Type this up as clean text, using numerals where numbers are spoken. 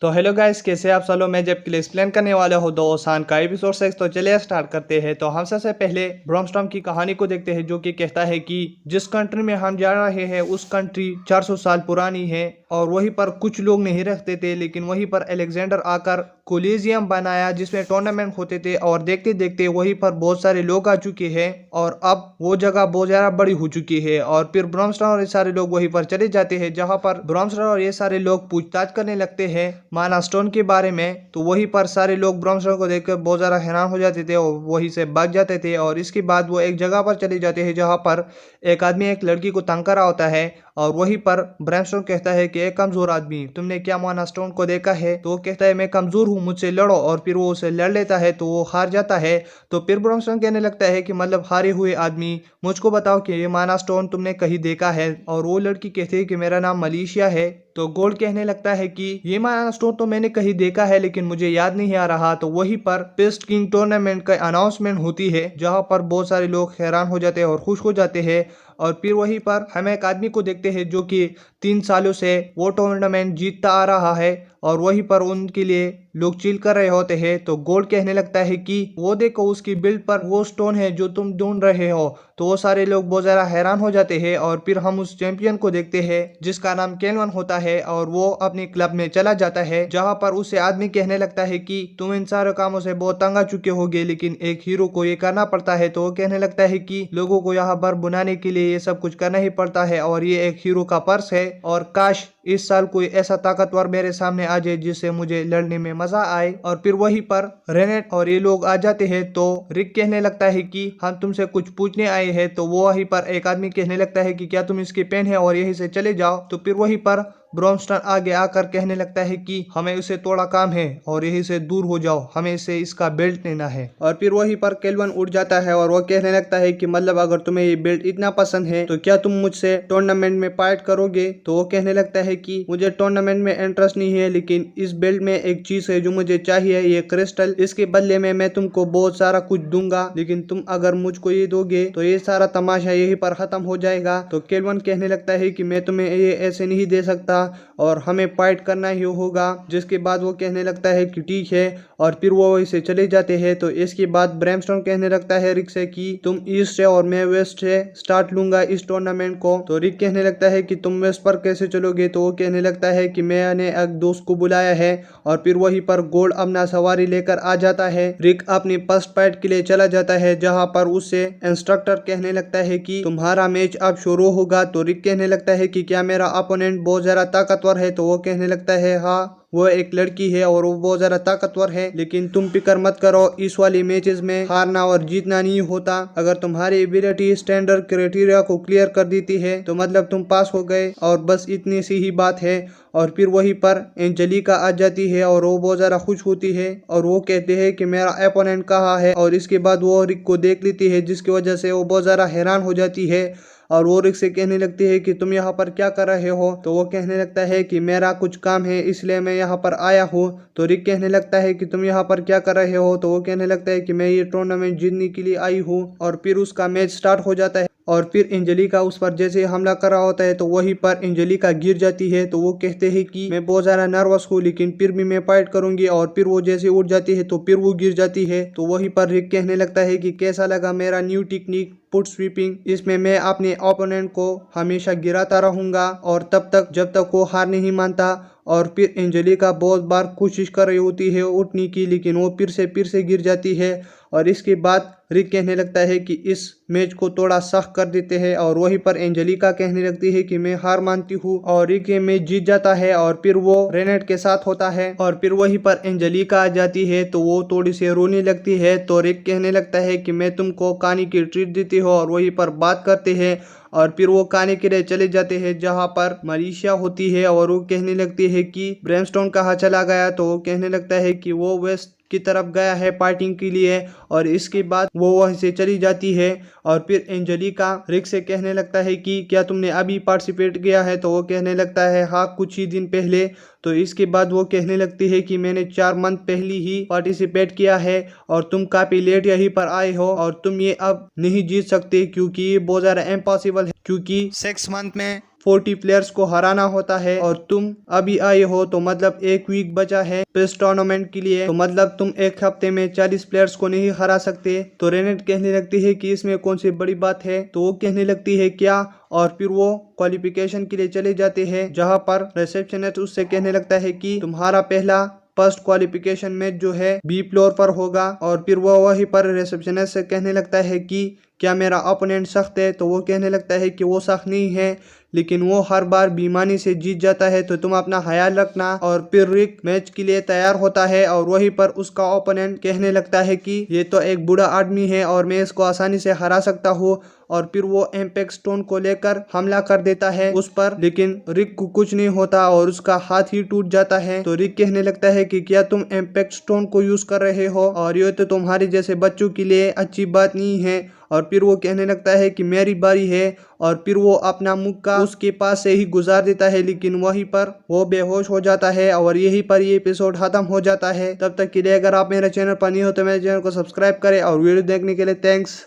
तो hello guys, कैसे आप सब लोग। मैं जब के लिए एक्सप्लेन करने वाला हूँ दो ओसान का एपिसोड 6। तो चलिए स्टार्ट करते हैं। तो हम सबसे पहले ब्रॉमस्टॉर्म की कहानी को देखते हैं, जो कि कहता है कि जिस कंट्री में हम जा रहे हैं उस कंट्री 400 साल पुरानी है और वहीं पर कुछ लोग नहीं रहते थे, लेकिन वहीं पर अलेक्जेंडर आकर कोलिजियम बनाया जिसमें टूर्नामेंट होते थे और देखते देखते वहीं पर बहुत सारे लोग आ चुके हैं और अब वो जगह बहुत ज्यादा बड़ी हो चुकी है। और फिर ब्रॉमस्टॉर्म और ये सारे लोग वहीं पर चले जाते हैं, जहां पर ब्रॉमस्टॉर्म और ये सारे लोग पूछताछ करने लगते हैं माना स्टोन के बारे में। तो वहीं पर सारे लोग ब्रॉमस्टॉर्म को देखकर बहुत ज्यादा हैरान हो जाते थे और वहीं से भाग जाते थे। और इसके बाद वो एक जगह पर चले जाते हैं जहां पर एक आदमी एक लड़की को तंग कर रहा होता है और वहीं पर ब्रैमस्टोन कहता है कि एक कमजोर आदमी, तुमने क्या माना स्टोन को देखा है? तो वो कहता है मैं कमजोर हूँ, मुझसे लड़ो। और फिर वो उसे लड़ लेता है तो वो हार जाता है। तो फिर ब्रैमस्टोन कहने लगता है कि मतलब हारे हुए आदमी, मुझको बताओ कि ये माना स्टोन तुमने कहीं देखा है? और वो लड़की कहती है कि मेरा नाम मलेशिया है। तो गोल्ड कहने लगता है कि ये माना स्टोन तो मैंने कहीं देखा है लेकिन मुझे याद नहीं आ रहा। तो वहीं पर पेस्ट किंग टूर्नामेंट का अनाउंसमेंट होती है, जहां पर बहुत सारे लोग हैरान हो जाते हैं और खुश हो जाते हैं। और फिर वहीं पर हम एक आदमी को देखते हैं जो कि 3 सालों से वो टूर्नामेंट जीतता आ रहा है और वहीं पर उनके लिए लोग चिल कर रहे होते हैं। तो गोल्ड कहने लगता है कि वो देखो, उसकी बिल्ड पर वो स्टोन है जो तुम ढूंढ रहे हो। तो वो सारे लोग बहुत ज्यादा हैरान हो जाते हैं और फिर हम उस चैंपियन को देखते हैं जिसका नाम केनवन होता है और वो अपने क्लब में चला जाता है, जहां पर उसे आदमी कहने लगता है कि तुम इन सारे कामों से बहुत तंग आ चुके होगे, लेकिन एक हीरो को ये करना पड़ता है। तो वो कहने लगता है कि लोगों को यहाँ पर बुलाने के लिए ये सब कुछ करना ही पड़ता है और ये एक हीरो का पर्स है और काश इस साल कोई ऐसा ताकतवर मेरे सामने आ जाए जिससे मुझे लड़ने में मजा आए। और फिर वहीं पर रेनेट और ये लोग आ जाते हैं। तो रिक कहने लगता है कि हम तुमसे कुछ पूछने आए हैं। तो वो वहीं पर एक आदमी कहने लगता है कि क्या तुम इसके पेन है और यहीं से चले जाओ। तो फिर वहीं पर ब्रॉमस्टन आगे आकर कहने लगता है कि हमें उसे थोड़ा काम है और यहीं से दूर हो जाओ, हमें इसे इसका बेल्ट लेना है। और फिर वहीं पर केल्वन उठ जाता है और वो कहने लगता है कि मतलब अगर तुम्हें ये बेल्ट इतना पसंद है तो क्या तुम मुझसे टूर्नामेंट में फाइट करोगे? तो वो कहने लगता है कि मुझे टूर्नामेंट में इंटरेस्ट नहीं है, लेकिन इस बेल्ट में एक चीज है जो मुझे चाहिए, ये क्रिस्टल। इसके बदले में मैं तुमको बहुत सारा कुछ दूंगा, लेकिन तुम अगर मुझको ये दोगे तो ये सारा तमाशा यहीं पर खत्म हो जाएगा। तो केल्वन कहने लगता है कि मैं तुम्हें ये ऐसे नहीं दे सकता और हमें फाइट करना ही होगा। जिसके बाद वो कहने लगता है कि ठीक है और फिर वो वहीं से चले जाते हैं। तो इसके बाद ब्रैमस्टोन कहने लगता है रिक से कि तुम ईस्ट से और मैं वेस्ट से स्टार्ट लूंगा इस टूर्नामेंट को। तो रिक कहने लगता है कि तुम वेस्ट पर कैसे चलोगे? तो वो कहने लगता है कि मैंने एक दोस्त को बुलाया है। और फिर वहीं पर गोल्ड अपना सवारी लेकर आ जाता है। रिक अपनी फर्स्ट फाइट के लिए चला जाता है, जहां पर उससे इंस्ट्रक्टर कहने लगता है कि तुम्हारा मैच अब शुरू होगा। तो रिक कहने लगता है कि क्या मेरा अपोनेंट बहुत ज्यादा ताकतवर है? तो वो कहने लगता है हाँ, वो एक लड़की है और वो बहुत ज्यादा ताकतवर है, लेकिन तुम फिक्र मत करो, इस वाली मैचेस में हारना और जीतना नहीं होता। अगर तुम्हारी एबिलिटी स्टैंडर्ड क्राइटेरिया को क्लियर कर देती है तो मतलब तुम पास हो गए और बस इतनी सी ही बात है। और फिर वहीं पर एंजेलिका आ जाती है और वो बहुत ज्यादा खुश होती है और वो कहते हैं कि मेरा अपोनेंट कहाँ है। और इसके बाद वो रिक को देख लेती है, जिसकी वजह से वो बहुत ज्यादा हैरान हो जाती है और वो रिक से कहने लगती है कि तुम यहाँ पर क्या कर रहे हो? तो वो कहने लगता है कि मेरा कुछ काम है इसलिए मैं यहाँ पर आया हूँ। तो रिक कहने लगता है कि तुम यहाँ पर क्या कर रहे हो? तो वो कहने लगता है कि मैं ये टूर्नामेंट जीतने के लिए आई हूँ। और फिर उसका मैच स्टार्ट हो जाता है और फिर एंजेलिका उस पर जैसे हमला कर रहा होता है तो वहीं पर एंजेलिका गिर जाती है। तो वो कहते हैं कि मैं बहुत ज्यादा नर्वस हूँ लेकिन फिर भी मैं फाइट करूंगी। और फिर वो जैसे उठ जाती है तो फिर वो गिर जाती है। तो वहीं पर रिक कहने लगता है कि कैसा लगा मेरा न्यू टेक्निक फुट स्वीपिंग? इसमें मैं अपने ओपोनेंट को हमेशा गिराता रहूंगा और तब तक जब तक वो हार नहीं मानता। और फिर एंजेलिका बहुत बार कोशिश कर रही होती है उठने की, लेकिन वो फिर से गिर जाती है। और इसके बाद रिक कहने लगता है कि इस मैच को थोड़ा सख्त कर देते हैं और वहीं पर एंजेलिका कहने लगती है कि मैं हार मानती हूँ और रिक ये मैच जीत जाता है। और फिर वो रेनेट के साथ होता है और फिर वहीं पर एंजेलिका आ जाती है तो वो थोड़ी सी रोने लगती है। तो रिक कहने लगता है कि मैं तुमको कहानी की ट्रीट देती हूँ और वहीं पर बात करते हैं। और फिर वो खाने के लिए चले जाते हैं जहां पर मलेशिया होती है और वो कहने लगती है कि ब्रैमस्टोन कहाँ चला गया? तो वो कहने लगता है कि वो वेस्ट की तरफ गया है पार्टिंग के लिए। और इसके बाद वो वहीं से चली जाती है। और फिर एंजेलिका रिक से कहने लगता है कि क्या तुमने अभी पार्टिसिपेट किया है? तो वो कहने लगता है हाँ, कुछ ही दिन पहले। तो इसके बाद वो कहने लगती है कि मैंने 4 मंथ पहले ही पार्टिसिपेट किया है और तुम काफी लेट यहीं पर आए हो और तुम ये अब नहीं जीत सकते क्योंकि ये बहुत ज्यादा इम्पॉसिबल इम्पॉसिबल है क्योंकि 6 मंथ में 40 प्लेयर्स को हराना होता है और तुम अभी आए हो तो मतलब एक वीक बचा है इस टूर्नामेंट के लिए, तो मतलब तुम एक हफ्ते में 40 प्लेयर्स को नहीं हरा सकते। तो रेनेट कहने लगती है कि इसमें कौन सी बड़ी बात है, तो वो कहने लगती है क्या, और फिर वो क्वालिफिकेशन के लिए चले जाते हैं जहां पर रिसेप्शनिस्ट उससे कहने लगता है कि तुम्हारा पहला फर्स्ट क्वालिफिकेशन मैच जो है बी फ्लोर पर होगा। और फिर वो वहीं पर रिसेप्शनिस्ट से कहने लगता है कि क्या मेरा ओपोनेंट सख्त है, तो वो कहने लगता है कि वो सख्त नहीं है लेकिन वो हर बार बेईमानी से जीत जाता है, तो तुम अपना ख्याल रखना। और फिर रिक मैच के लिए तैयार होता है और वहीं पर उसका ओपोनेंट कहने लगता है कि ये तो एक बूढ़ा आदमी है और मैं इसको आसानी से हरा सकता हूँ। और फिर वो इम्पैक्ट स्टोन को लेकर हमला कर देता है उस पर, लेकिन रिक को कुछ नहीं होता और उसका हाथ ही टूट जाता है। तो रिक कहने लगता है कि क्या तुम इम्पैक्ट स्टोन को यूज कर रहे हो और ये तो तुम्हारे जैसे बच्चों के लिए अच्छी बात नहीं है। और फिर वो कहने लगता है कि मेरी बारी है और फिर वो अपना मुक्का उसके पास से ही गुजार देता है, लेकिन वहीं पर वो बेहोश हो जाता है और यहीं पर ये एपिसोड खत्म हो जाता है। तब तक के लिए अगर आप मेरे चैनल पर नहीं हो तो मेरे चैनल को सब्सक्राइब करें और वीडियो देखने के लिए थैंक्स।